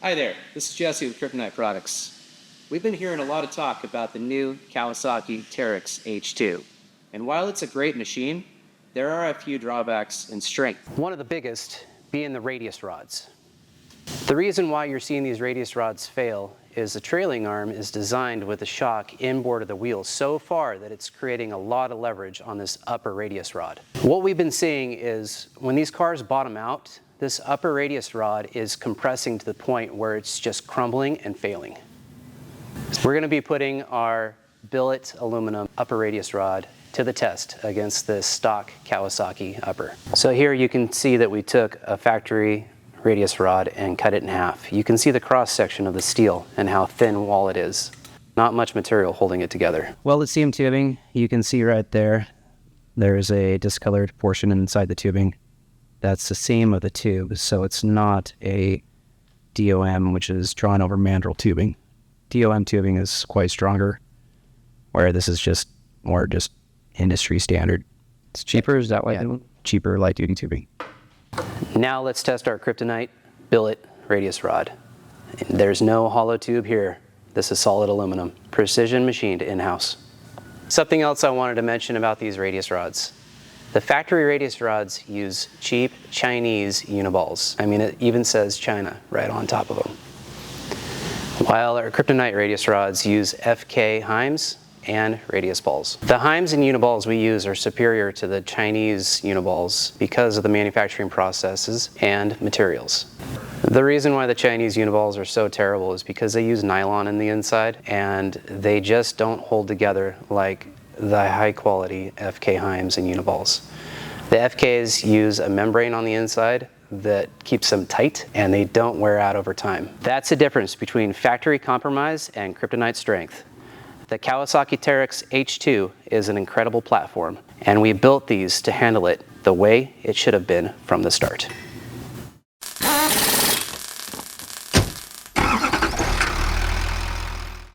Hi there, this is Jesse with Kryptonite Products. We've been hearing a lot of talk about the new Kawasaki Teryx H2. And while it's a great machine, there are a few drawbacks in strength. One of the biggest being the radius rods. The reason why you're seeing these radius rods fail is the trailing arm is designed with the shock inboard of the wheel so far that it's creating a lot of leverage on this upper radius rod. What we've been seeing is when these cars bottom out, this upper radius rod is compressing to the point where it's just crumbling and failing. We're going to be putting our billet aluminum upper radius rod to the test against this stock Kawasaki upper. So here you can see that we took a factory radius rod and cut it in half. You can see the cross section of the steel and how thin wall it is. Not much material holding it together. Welded seam tubing, you can see right there, there's a discolored portion inside the tubing. That's the seam of the tube, so it's not a DOM, which is drawn over mandrel tubing. DOM tubing is quite stronger, where this is just more just industry standard. It's cheaper, is that why? Yeah. Cheaper light duty tubing. Now let's test our Kryptonite billet radius rod. There's no hollow tube here. This is solid aluminum, precision machined in-house. Something else I wanted to mention about these radius rods. The factory radius rods use cheap Chinese uniballs. I mean, it even says China right on top of them. While our Kryptonite radius rods use FK Heims and radius balls. The Heims and uniballs we use are superior to the Chinese uniballs because of the manufacturing processes and materials. The reason why the Chinese uniballs are so terrible is because they use nylon in the inside and they just don't hold together like the high quality FK Heims and uniballs. The FKs use a membrane on the inside that keeps them tight and they don't wear out over time. That's the difference between factory compromise and Kryptonite strength. The Kawasaki Teryx H2 is an incredible platform, and we built these to handle it the way it should have been from the start.